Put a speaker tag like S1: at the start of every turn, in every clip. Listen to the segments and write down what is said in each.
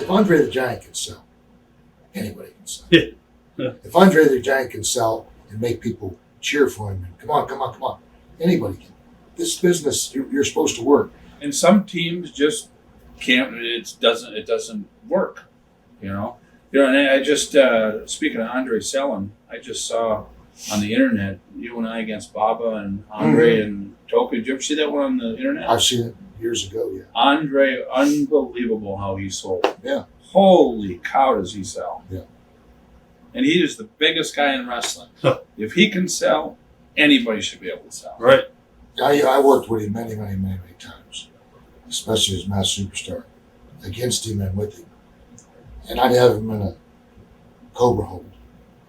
S1: if Andre the Giant can sell, anybody can sell.
S2: Yeah.
S1: If Andre the Giant can sell and make people cheer for him, and come on, anybody can. This business, you're supposed to work.
S3: And some teams just can't. It doesn't work. And I just speaking of Andre selling, I just saw on the internet you and I against Baba and Andre and Toka. Did you ever see that one on the internet?
S1: I've seen it years ago. Yeah.
S3: Andre, unbelievable how he sold.
S1: Yeah.
S3: Holy cow, does he sell?
S1: Yeah.
S3: And he is the biggest guy in wrestling. If he can sell, anybody should be able to sell.
S2: Right.
S1: I worked with him many times, especially as Mass Superstar, against him and with him. And I'd have him in a Cobra hold,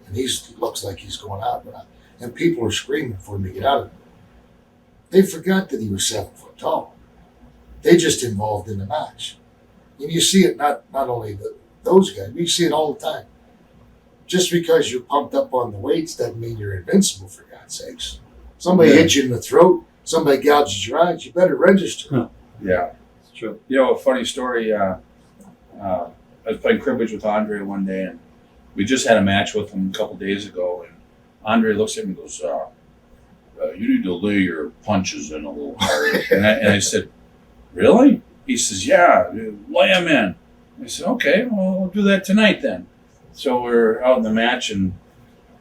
S1: and he looks like he's going out, and people are screaming for him to get out of it. They forgot that he was 7 foot tall. They just involved in the match. And you see it not only those guys, you see it all the time. Just because you're pumped up on the weights doesn't mean you're invincible, for God's sakes. Somebody hits you in the throat, somebody gouges your eyes, you better register.
S3: Yeah.
S2: It's true.
S3: A funny story, I was playing cribbage with Andre one day, and we just had a match with him a couple days ago, and Andre looks at me and goes, you need to lay your punches in a little harder. and I said, really? He says, yeah, lay them in. I said, okay, well, we'll do that tonight then. So we're out in the match, and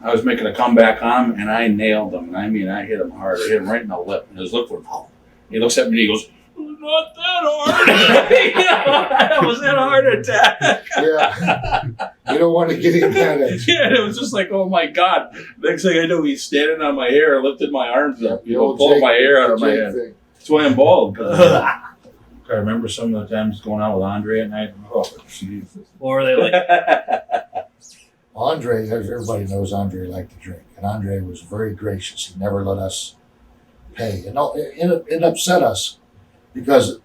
S3: I was making a comeback on him, and I nailed him. I mean, I hit him hard. I hit him right in the lip, and his lip went, he looks at me and he goes, not that hard. That was that heart attack.
S1: Yeah. You don't want to get in that.
S3: Yeah, it was just like, oh my God. Next thing I know, he's standing on my hair, lifted my arms up, pulling my hair out of my head.
S1: Thing.
S3: That's why I'm bald. I remember some of the times going out with Andre at night. Oh, Jesus.
S2: Or are they like...
S1: Andre, everybody knows Andre liked to drink, and Andre was very gracious. He never let us pay. And it upset us because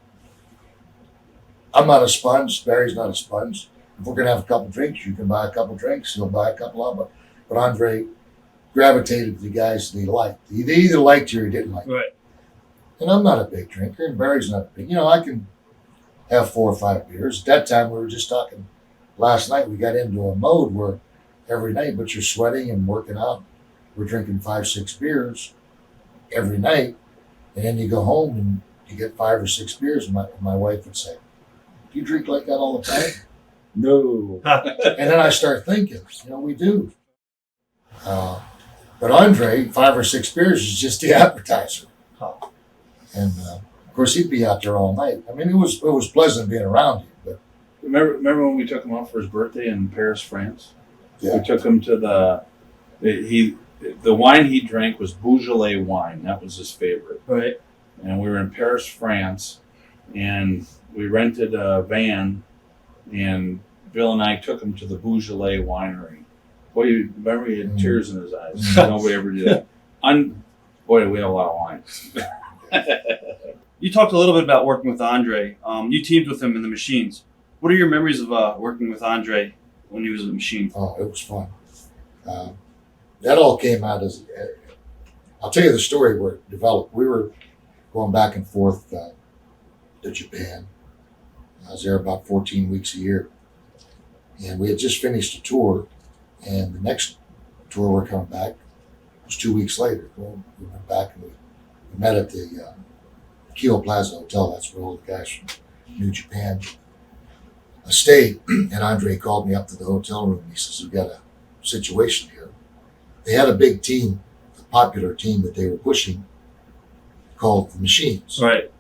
S1: I'm not a sponge, Barry's not a sponge. If we're going to have a couple drinks, you can buy a couple drinks, he'll buy a couple of them. But Andre gravitated to the guys that he liked. They either liked you or he didn't like you.
S2: Right.
S1: And I'm not a big drinker, and Barry's not a big. I can have 4 or 5 beers. At that time, we were just talking last night, we got into a mode where every night, but you're sweating and working out. We're drinking 5, 6 beers every night, and then you go home and you get 5 or 6 beers. And my wife would say, "Do you drink like that all the time?"
S3: No.
S1: And then I start thinking, we do. But Andre, 5 or 6 beers is just the appetizer. And of course, he'd be out there all night. I mean, it was pleasant being around him. But
S3: remember when we took him out for his birthday in Paris, France?
S1: yeah,
S3: We took him to the wine he drank was Beaujolais wine. That was his favorite.
S2: Right.
S3: And we were in Paris, France, and we rented a van, and Bill and I took him to the Beaujolais winery. Boy, remember he had tears in his eyes. Nobody ever did that. Boy, we had a lot of wine.
S2: You talked a little bit about working with Andre. You teamed with him in the Machines. What are your memories of working with Andre when he was in the Machine?
S1: Oh, it was fun. That all came out as, I'll tell you the story where it developed. We were going back and forth to Japan. I was there about 14 weeks a year. And we had just finished a tour, and the next tour we're coming back was 2 weeks later. Well, we went back and we met at the Kyo Plaza Hotel. That's where all the guys from New Japan stayed. And Andre called me up to the hotel room. He says, "We've got a situation here." They had a big team, a popular team that they were pushing called the Machines.
S2: Right.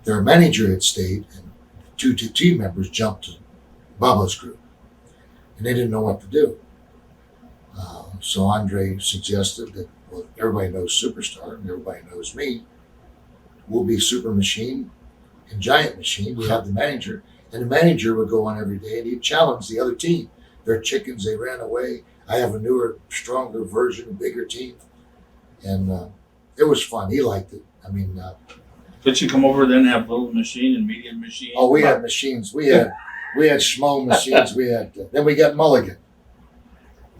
S1: Their manager had stayed, and 2 team members jumped to Bubba's group, and they didn't know what to do. So Andre suggested that, well, everybody knows Superstar, and everybody knows me. We'll be Super Machine and Giant Machine. We have the manager, and the manager would go on every day, and he'd challenge the other team. They're chickens, they ran away. I have a newer, stronger version, a bigger team. And it was fun. He liked it. I mean...
S3: Did you come over then and have little machine and medium machine?
S1: Oh, we had machines. We had schmo machines. We had then we got Mulligan,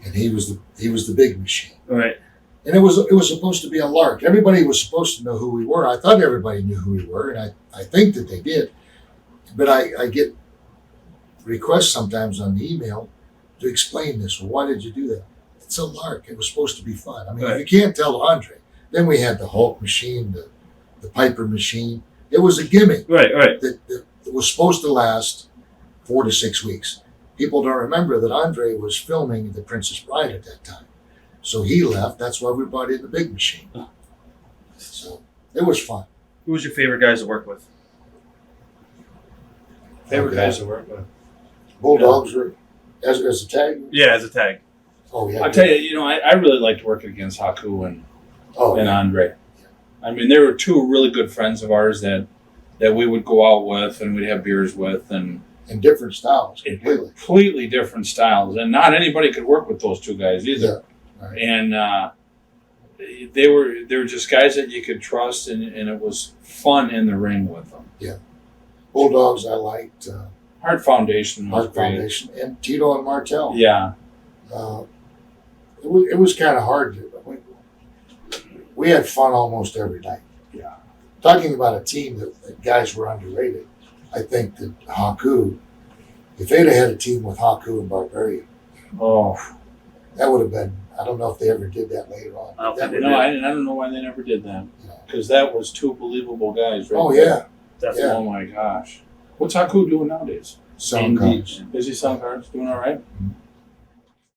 S1: and he was the big machine.
S2: Right.
S1: And it was supposed to be a lark. Everybody was supposed to know who we were. I thought everybody knew who we were, and I think that they did. But I get request sometimes on the email to explain this. Well, why did you do that? It's a lark. It was supposed to be fun. I mean,
S2: Right.
S1: if you can't tell Andre, then we had the Hulk machine, the Piper machine. It was a gimmick
S2: Right.
S1: that was supposed to last 4 to 6 weeks. People don't remember that Andre was filming The Princess Bride at that time. So he left. That's why we brought in the big machine. So it was fun.
S2: Who was your favorite guys to work with?
S4: Favorite
S1: Okay.
S4: guys to work with.
S1: Bulldogs were as a tag.
S2: Yeah, as a tag.
S1: Oh yeah.
S3: I'll tell you, I really liked working against Haku and
S1: Oh yeah.
S3: Andre. I mean, they were two really good friends of ours that we would go out with and we'd have beers with, and
S1: In different styles completely.
S3: completely different styles. And not anybody could work with those two guys either.
S1: Yeah. Right.
S3: And they were just guys that you could trust, and it was fun in the ring with them.
S1: Bulldogs I liked.
S3: Hard Foundation was
S1: Mark
S3: great.
S1: Foundation and Tito and Martel.
S3: Yeah,
S1: It was kind of hard to. We had fun almost every night.
S3: yeah.
S1: Talking about a team that guys were underrated, I think that Haku, if they'd have had a team with Haku and Barbarian,
S3: Oh
S1: that would have been. I don't know if they ever did that later on.
S2: I don't
S1: That
S2: think
S1: would-
S2: they
S3: I don't know why they never did that,
S1: you know.
S3: because that was two believable guys. Right
S1: Oh
S3: there.
S1: yeah,
S2: Definitely.
S3: Oh my gosh, what's Haku doing nowadays?
S1: selling cards.
S3: Is he selling cards? Doing all right?
S1: Mhm.